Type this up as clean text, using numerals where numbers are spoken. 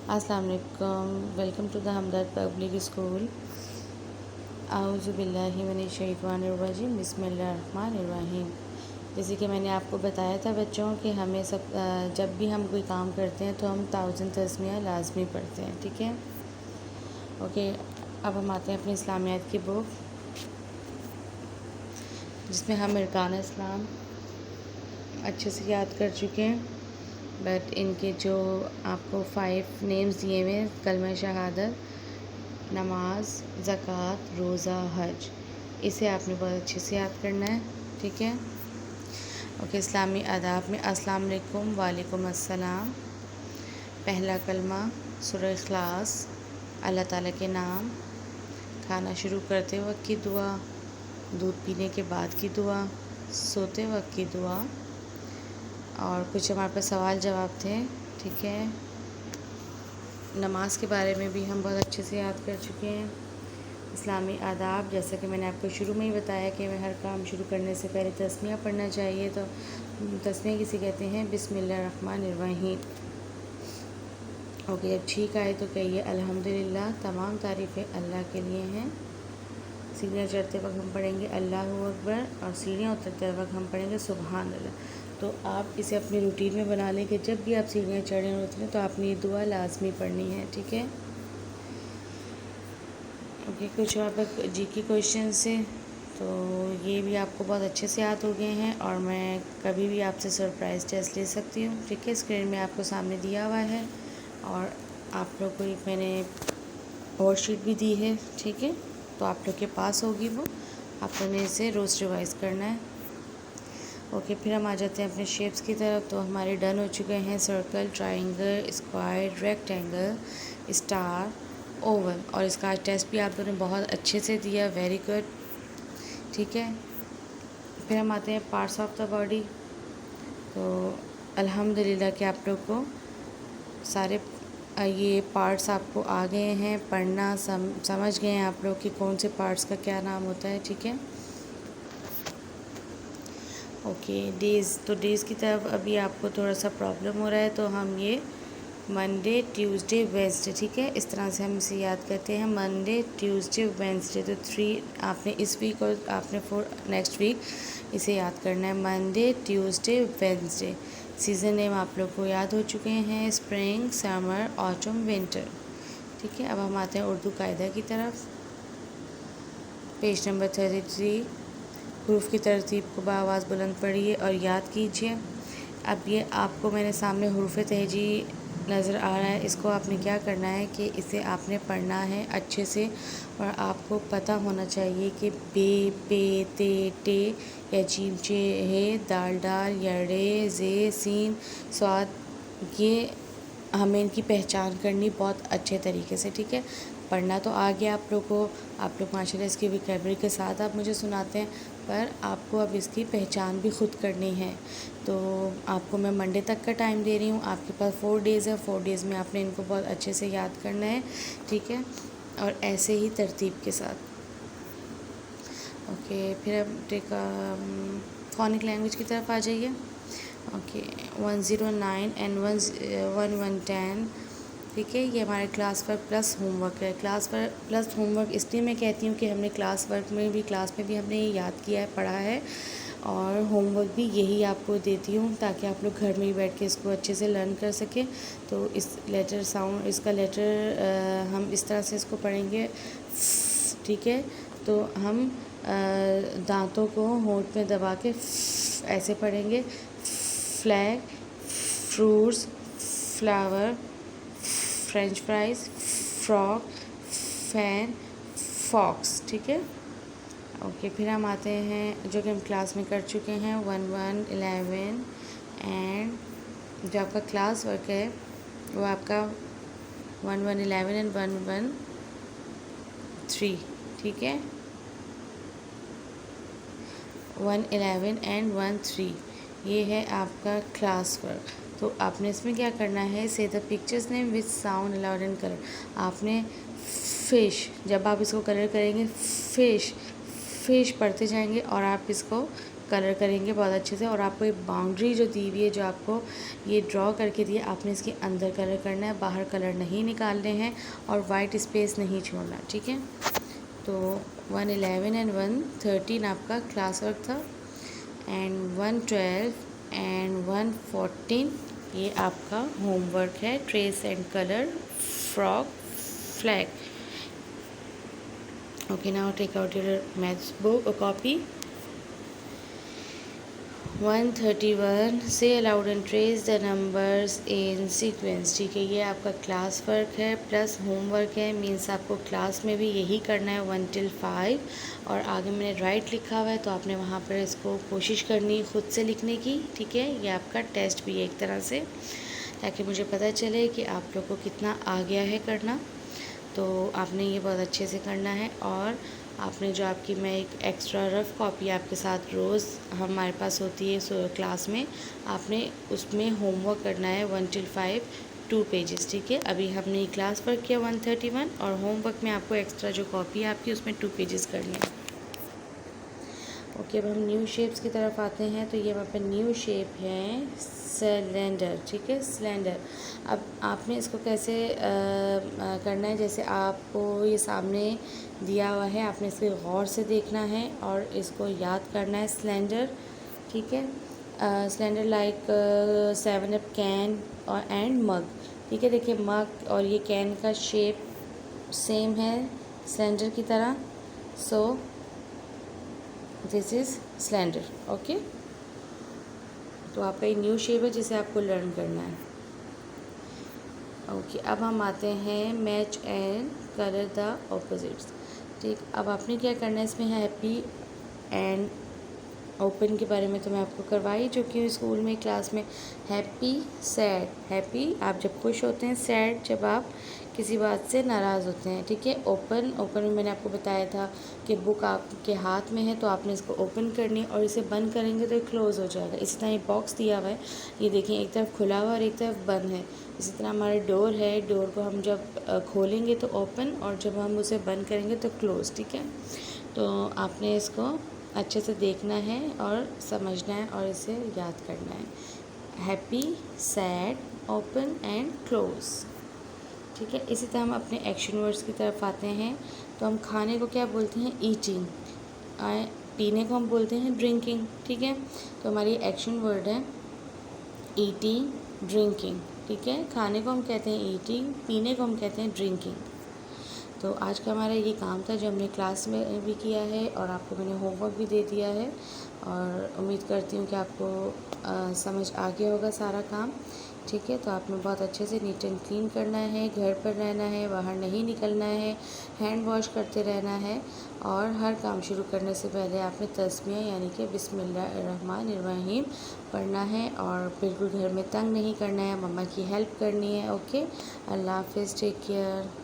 अस्सलाम वालेकुम। Welcome to the Hamdard public school. आऊज़ु बिल्लाहि मिनश शैतानिर रजीम, बिस्मिल्लाहिर्रहमानिर रहीम। जैसे कि मैंने आपको बताया था बच्चों कि हमें जब भी हम कोई काम करते हैं तो हम 1000 तस्मीया लाजमी पढ़ते हैं। ठीक है, ओके। अब हम आते हैं अपनी इस्लामियात की बुक, जिसमें हम अरकान इस्लाम अच्छे से याद कर चुके हैं। बट इनके जो आपको 5 नेम्स दिए हुए हैं, कलमा शहादत, नमाज, ज़कात, रोज़ा, हज, इसे आपने बहुत अच्छे से याद करना है। ठीक है, ओके। इस्लामी आदाब में अस्सलाम वालेकुम, वालेकुम अस्सलाम। पहला कलमा सूरह इखलास, अल्लाह ताला के नाम, खाना शुरू करते वक्त की दुआ, दूध पीने के बाद की दुआ, सोते वक्त की दुआ, और कुछ हमारे पास सवाल जवाब थे। ठीक है, नमाज के बारे में भी हम बहुत अच्छे से याद कर चुके हैं। इस्लामी आदाब, जैसा कि मैंने आपको शुरू में ही बताया कि हमें हर काम शुरू करने से पहले तस्मीया पढ़ना चाहिए। तो तस्मीया किसे कहते हैं? बिस्मिल्लाहिर्रहमानिर्रहीम। ओके, जब छींक आए तो कहिए अल्हम्दुलिल्लाह, तमाम तारीफ़ें अल्लाह के लिए हैं। सीढ़ियाँ चढ़ते वक्त हम पढ़ेंगे अल्लाहू अकबर, और सीढ़ियाँ उतरते वक्त हम पढ़ेंगे सुबहान अल्लाह। तो आप इसे अपनी रूटीन में बना लें कि जब भी आप सीढ़ियाँ चढ़ें और उतरें तो आपने ये दुआ लाजमी पढ़नी है। ठीक है, ओके। कुछ वहाँ पर जी के क्वेश्चन से, तो ये भी आपको बहुत अच्छे से याद हो गए हैं, और मैं कभी भी आपसे सरप्राइज़ टेस्ट ले सकती हूँ। ठीक है, स्क्रीन में आपको सामने दिया हुआ है, और आप लोग को एक मैंने वर्कशीट भी दी है। ठीक है, तो आप लोग के पास होगी वो, आपको ने इसे रोज़ रिवाइज़ करना है। ओके, फिर हम आ जाते हैं अपने शेप्स की तरफ। तो हमारे डन हो चुके हैं circle, triangle, square, rectangle, star, Oval, और इसका टेस्ट भी आप लोगों ने बहुत अच्छे से दिया, वेरी गुड। ठीक है, फिर हम आते हैं पार्ट्स ऑफ द बॉडी। तो अल्हम्दुलिल्लाह कि आप लोग को सारे ये पार्ट्स आपको आ गए हैं, पढ़ना समझ गए हैं आप लोग कि कौन से पार्ट्स का क्या नाम होता है। ठीक है, ओके। डेज़, तो डेज़ की तरफ अभी आपको थोड़ा सा प्रॉब्लम हो रहा है, तो हम ये मंडे, ट्यूसडे, वेंसडे, ठीक है, इस तरह से हम इसे याद करते हैं, मंडे, ट्यूसडे, वेंसडे। तो 3 आपने इस वीक और आपने 4 नेक्स्ट वीक इसे याद करना है, Monday, Tuesday, Wednesday. Season name आप लोग को याद हो चुके हैं, स्प्रिंग, समर, ऑटम, विंटर। ठीक है, अब हम आते हैं उर्दू कायदा की तरफ। Page number 33। हुरूफ की तरतीब को बाआवाज़ बुलंद पढ़िए और याद कीजिए। अब ये आपको मेरे सामने हुरूफ तहजी नज़र आ रहा है, इसको आपने क्या करना है कि इसे आपने पढ़ना है अच्छे से, और आपको पता होना चाहिए कि बे, पे, ते, टे, या जीम, चे, हे, दाल, डाल, या रे, जे, सीन, स्वाद, ये हमें इनकी पहचान करनी बहुत अच्छे तरीके से। ठीक है, पढ़ना तो आ गया आप लोग को, आप लोग माशाल्लाह इसकी वोकैबुलरी के साथ आप मुझे सुनाते हैं, पर आपको अब इसकी पहचान भी खुद करनी है। तो आपको मैं मंडे तक का टाइम दे रही हूँ, आपके पास 4 डेज़ है, 4 डेज़ में आपने इनको बहुत अच्छे से याद करना है। ठीक है, और ऐसे ही तरतीब के साथ। ओके, फिर अब फ़ोनिक लैंग्वेज की तरफ आ जाइए। Okay, 109 and 1110। ठीक है, ये हमारे क्लास वर्क प्लस होमवर्क है। क्लास वर्क प्लस होमवर्क इसलिए मैं कहती हूँ कि हमने क्लास में भी हमने ये याद किया है, पढ़ा है, और होमवर्क भी यही आपको देती हूँ ताकि आप लोग घर में ही बैठ के इसको अच्छे से लर्न कर सकें। तो इस लेटर साउंड, इसका लेटर हम इस तरह से इसको पढ़ेंगे। ठीक है, तो हम दांतों को होंठ में दबा के ऐसे पढ़ेंगे, flag, fruits, flower, french fries, frock, fan, fox. ठीक है, ओके। फिर हम आते हैं जो कि हम क्लास में कर चुके हैं, 1111, एंड जो आपका क्लास वर्क है वो आपका 1111 एंड 113। ठीक है, 111 एंड 13, ये है आपका क्लास वर्क। तो आपने इसमें क्या करना है, से the pictures name with sound allowed and colour. आपने फिश, जब आप इसको कलर करेंगे, फिश फिश पढ़ते जाएंगे, और आप इसको कलर करेंगे बहुत अच्छे से। और आपको ये बाउंड्री जो दी हुई है, जो आपको ये ड्रॉ करके दी है, आपने इसके अंदर कलर करना है, बाहर कलर नहीं निकालने हैं और वाइट स्पेस नहीं छोड़ना, ठीक है। तो 111 एंड 113 आपका क्लास वर्क था, एंड 112 एंड 114 ये आपका होमवर्क है, trace and colour frock flag. Okay, now take out your maths book or copy. 131 say aloud and trace the numbers in sequence। ठीक है, ये आपका क्लास वर्क है प्लस होमवर्क है, मीन्स आपको क्लास में भी यही करना है 1 till 5, और आगे मैंने राइट लिखा हुआ है तो आपने वहाँ पर इसको कोशिश करनी है खुद से लिखने की, ठीक है। ये आपका टेस्ट भी है एक तरह से, ताकि मुझे पता चले कि आप लोग को कितना आ गया है करना। तो आपने ये बहुत अच्छे से करना है। और आपने जो आपकी, मैं एक एक्स्ट्रा रफ़ कॉपी आपके साथ रोज़ हमारे पास होती है क्लास में, आपने उसमें होमवर्क करना है 1 till 5 2 पेजेस, ठीक है। अभी हमने क्लास वर्क किया 131, और होमवर्क में आपको एक्स्ट्रा जो कॉपी है आपकी उसमें 2 पेजेस करनी है। ओके, अब हम न्यू शेप्स की तरफ आते हैं। तो ये वहाँ पे न्यू शेप है सिलेंडर, ठीक है, सिलेंडर। अब आपने इसको कैसे करना है, जैसे आपको ये सामने दिया हुआ है, आपने इसको गौर से देखना है और इसको याद करना है। सिलेंडर, ठीक है, सिलेंडर लाइक 7up कैन और एंड मग, ठीक है। देखिए मग और ये कैन का शेप सेम है सिलेंडर की तरह, so this is cylinder, okay. तो आपका ये न्यू शेप है जिसे आपको लर्न करना है, ओके। अब हम आते हैं match and colour the opposites, ठीक। अब आपने क्या करना है, इसमें हैप्पी एंड ओपन के बारे में तो मैं आपको करवाई चुकी हूँ स्कूल में, क्लास में। हैप्पी, सैड, हैप्पी आप जब खुश होते हैं, सैड जब आप किसी बात से नाराज़ होते हैं, ठीक है। ओपन, ओपन में मैंने आपको बताया था कि बुक आपके हाथ में है तो आपने इसको ओपन करनी है, और इसे बंद करेंगे तो क्लोज़ हो जाएगा। इसी तरह ये बॉक्स दिया हुआ है, ये देखिए एक तरफ खुला हुआ और एक तरफ बंद है। इसी तरह हमारा डोर है, डोर को हम जब खोलेंगे तो ओपन, और जब हम उसे बंद करेंगे तो क्लोज़, ठीक है। तो आपने इसको अच्छे से देखना है और समझना है और इसे याद करना है। Happy, sad, open and close, ठीक है। इसी तरह हम अपने एक्शन वर्ड्स की तरफ आते हैं। तो हम खाने को क्या बोलते हैं, ईटिंग, पीने को हम बोलते हैं ड्रिंकिंग, ठीक है। तो हमारी एक्शन वर्ड है ईटिंग, ड्रिंकिंग, ठीक है। खाने को हम कहते हैं ईटिंग, पीने को हम कहते हैं ड्रिंकिंग। तो आज का हमारा ये काम था जो हमने क्लास में भी किया है, और आपको मैंने होमवर्क भी दे दिया है, और उम्मीद करती हूँ कि आपको समझ आ गया होगा सारा काम, ठीक है। तो आपने बहुत अच्छे से नीट एंड क्लीन करना है, घर पर रहना है, बाहर नहीं निकलना है, हैंड वॉश करते रहना है, और हर काम शुरू करने से पहले आपने तस्मीह यानी कि बिस्मिल्लाहिर्रहमानिर्रहीम पढ़ना है, और बिल्कुल घर में तंग नहीं करना है, मम्मा की हेल्प करनी है, ओके। अल्लाह हाफिज़, टेक केयर।